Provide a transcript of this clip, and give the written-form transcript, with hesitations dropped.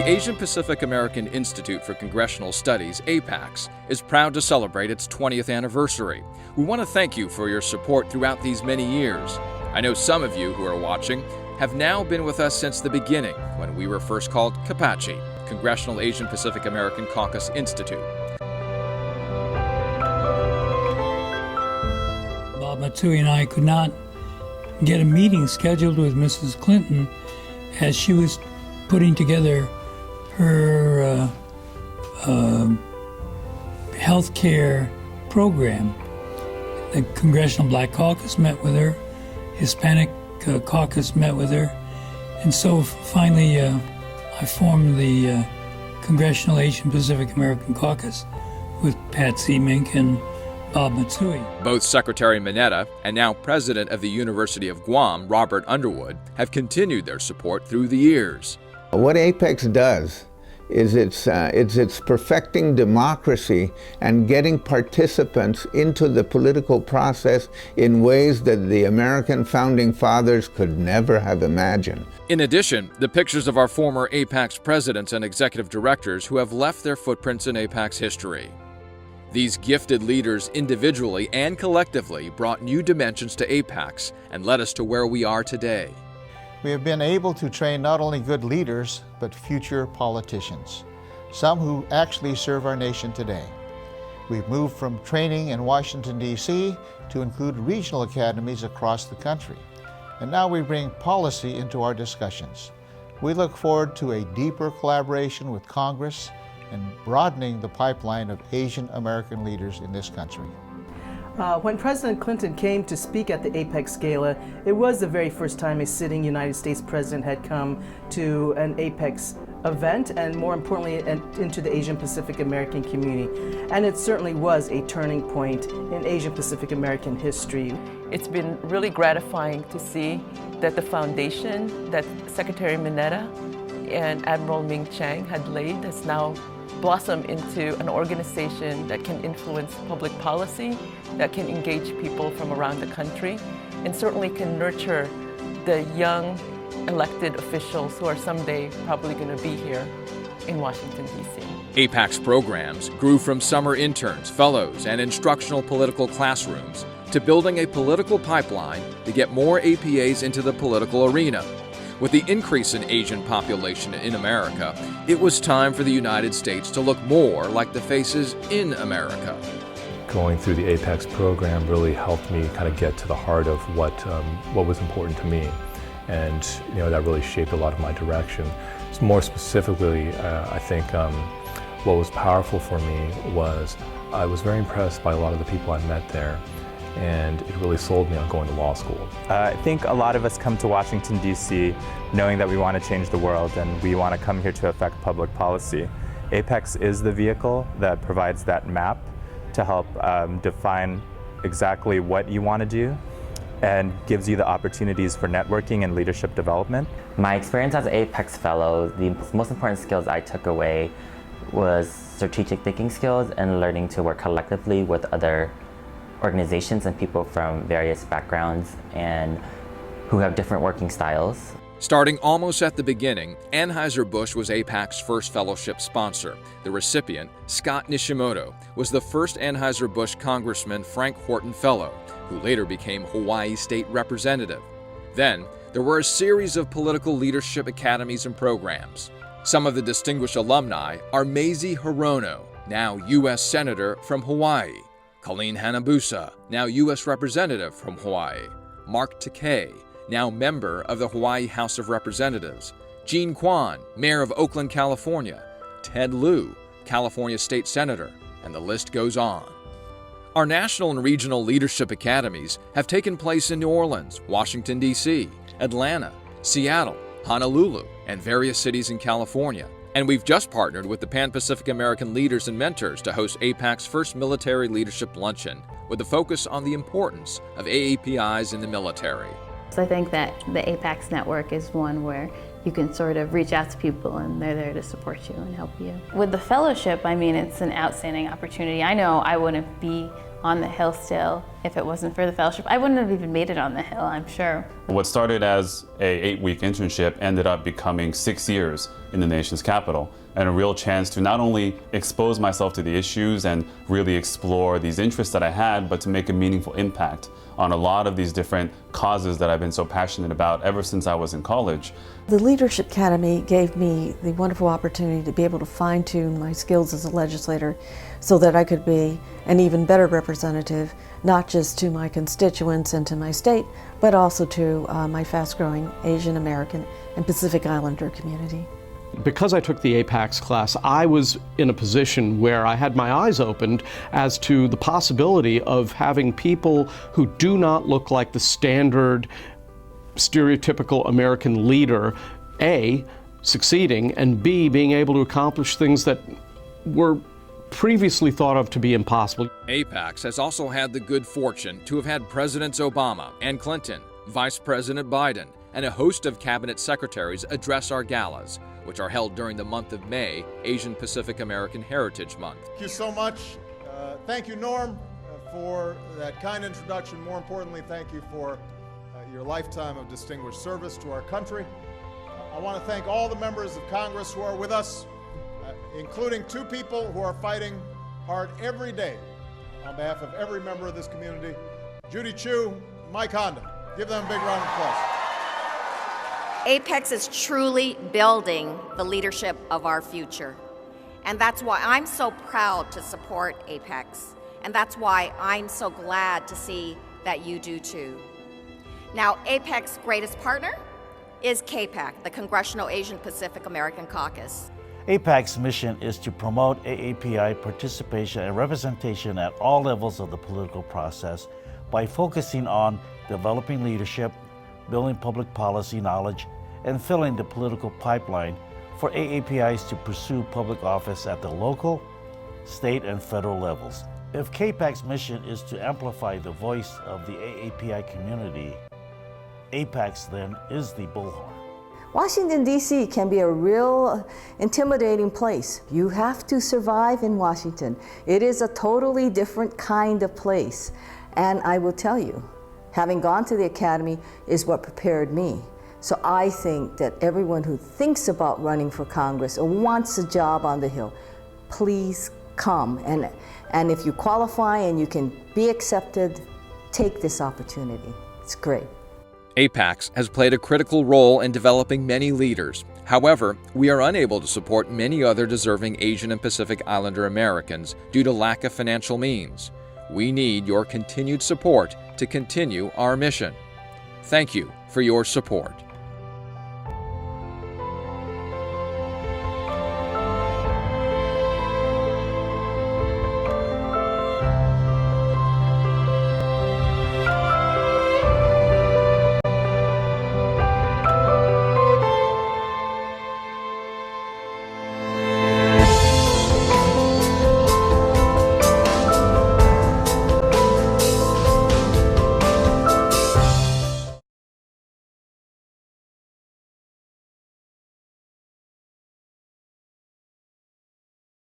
The Asian Pacific American Institute for Congressional Studies, APACS, is proud to celebrate its 20th anniversary. We want to thank you for your support throughout these many years. I know some of you who are watching have now been with us since the beginning, when we were first called CAPACI, Congressional Asian Pacific American Caucus Institute. Bob Matsui and I could not get a meeting scheduled with Mrs. Clinton as she was putting together her health care program. The Congressional Black Caucus met with her, Hispanic Caucus met with her, and so finally I formed the Congressional Asian Pacific American Caucus with Pat Seamink and Bob Matsui. Both Secretary Mineta and now President of the University of Guam, Robert Underwood, have continued their support through the years. What APEX does is it's perfecting democracy and getting participants into the political process in ways that the American founding fathers could never have imagined. In addition, the pictures of our former APACS presidents and executive directors who have left their footprints in APACS history. These gifted leaders individually and collectively brought new dimensions to APACS and led us to where we are today. We have been able to train not only good leaders, but future politicians, some who actually serve our nation today. We've moved from training in Washington, D.C. to include regional academies across the country. And now we bring policy into our discussions. We look forward to a deeper collaboration with Congress and broadening the pipeline of Asian American leaders in this country. When President Clinton came to speak at the APEX Gala, it was the very first time a sitting United States president had come to an APEX event, and more importantly, into the Asian Pacific American community. And it certainly was a turning point in Asian Pacific American history. It's been really gratifying to see that the foundation that Secretary Mineta and Admiral Ming Chiang had laid has now blossom into an organization that can influence public policy, that can engage people from around the country, and certainly can nurture the young elected officials who are someday probably going to be here in Washington, D.C. APACS programs grew from summer interns, fellows, and instructional political classrooms to building a political pipeline to get more APAs into the political arena. With the increase in Asian population in America, it was time for the United States to look more like the faces in America. Going through the APEX program really helped me kind of get to the heart of what was important to me, and that really shaped a lot of my direction. So more specifically, I think what was powerful for me was I was very impressed by a lot of the people I met there, and it really sold me on going to law school. I think a lot of us come to Washington, D.C. knowing that we want to change the world and we want to come here to affect public policy. APEX is the vehicle that provides that map to help define exactly what you want to do and gives you the opportunities for networking and leadership development. My experience as an APEX fellow, the most important skills I took away was strategic thinking skills and learning to work collectively with other organizations and people from various backgrounds and who have different working styles. Starting almost at the beginning, Anheuser-Busch was APAC's first fellowship sponsor. The recipient, Scott Nishimoto, was the first Anheuser-Busch Congressman Frank Horton Fellow, who later became Hawaii State Representative. Then, there were a series of political leadership academies and programs. Some of the distinguished alumni are Mazie Hirono, now U.S. Senator from Hawaii; Colleen Hanabusa, now U.S. Representative from Hawaii; Mark Takei, now member of the Hawaii House of Representatives; Gene Kwan, mayor of Oakland, California; Ted Lieu, California State Senator, and the list goes on. Our national and regional leadership academies have taken place in New Orleans, Washington, D.C., Atlanta, Seattle, Honolulu, and various cities in California. And we've just partnered with the Pan-Pacific American Leaders and Mentors to host APAC's first military leadership luncheon, with a focus on the importance of AAPIs in the military. So I think that the APACS network is one where you can sort of reach out to people and they're there to support you and help you. With the fellowship, I mean, it's an outstanding opportunity. I know I wouldn't be on the Hill still if it wasn't for the fellowship. I wouldn't have even made it on the Hill, I'm sure. What started as a 8-week internship ended up becoming 6 years in the nation's capital, and a real chance to not only expose myself to the issues and really explore these interests that I had, but to make a meaningful impact on a lot of these different causes that I've been so passionate about ever since I was in college. The Leadership Academy gave me the wonderful opportunity to be able to fine-tune my skills as a legislator so that I could be an even better representative, not just to my constituents and to my state, but also to my fast-growing Asian American and Pacific Islander community. Because I took the apaics class, I was in a position where I had my eyes opened as to the possibility of having people who do not look like the standard stereotypical American leader, A, succeeding, and B, being able to accomplish things that were previously thought of to be impossible. APACS has also had the good fortune to have had Presidents Obama and Clinton, Vice President Biden, and a host of cabinet secretaries address our galas, which are held during the month of May, Asian Pacific American Heritage Month. Thank you so much. Thank you, Norm, for that kind introduction. More importantly, thank you for your lifetime of distinguished service to our country. I want to thank all the members of Congress who are with us, including 2 people who are fighting hard every day on behalf of every member of this community, Judy Chu, Mike Honda. Give them a big round of applause. APEX is truly building the leadership of our future. And that's why I'm so proud to support APEX. And that's why I'm so glad to see that you do too. Now, APEC's greatest partner is CAPAC, the Congressional Asian Pacific American Caucus. APAC's mission is to promote AAPI participation and representation at all levels of the political process by focusing on developing leadership, building public policy knowledge, and filling the political pipeline for AAPIs to pursue public office at the local, state, and federal levels. If CAPAC's mission is to amplify the voice of the AAPI community, APAC's then is the bullhorn. Washington, D.C. can be a real intimidating place. You have to survive in Washington. It is a totally different kind of place. And I will tell you, having gone to the academy is what prepared me. So I think that everyone who thinks about running for Congress or wants a job on the Hill, please come. And if you qualify and you can be accepted, take this opportunity. It's great. APACS has played a critical role in developing many leaders. However, we are unable to support many other deserving Asian and Pacific Islander Americans due to lack of financial means. We need your continued support to continue our mission. Thank you for your support.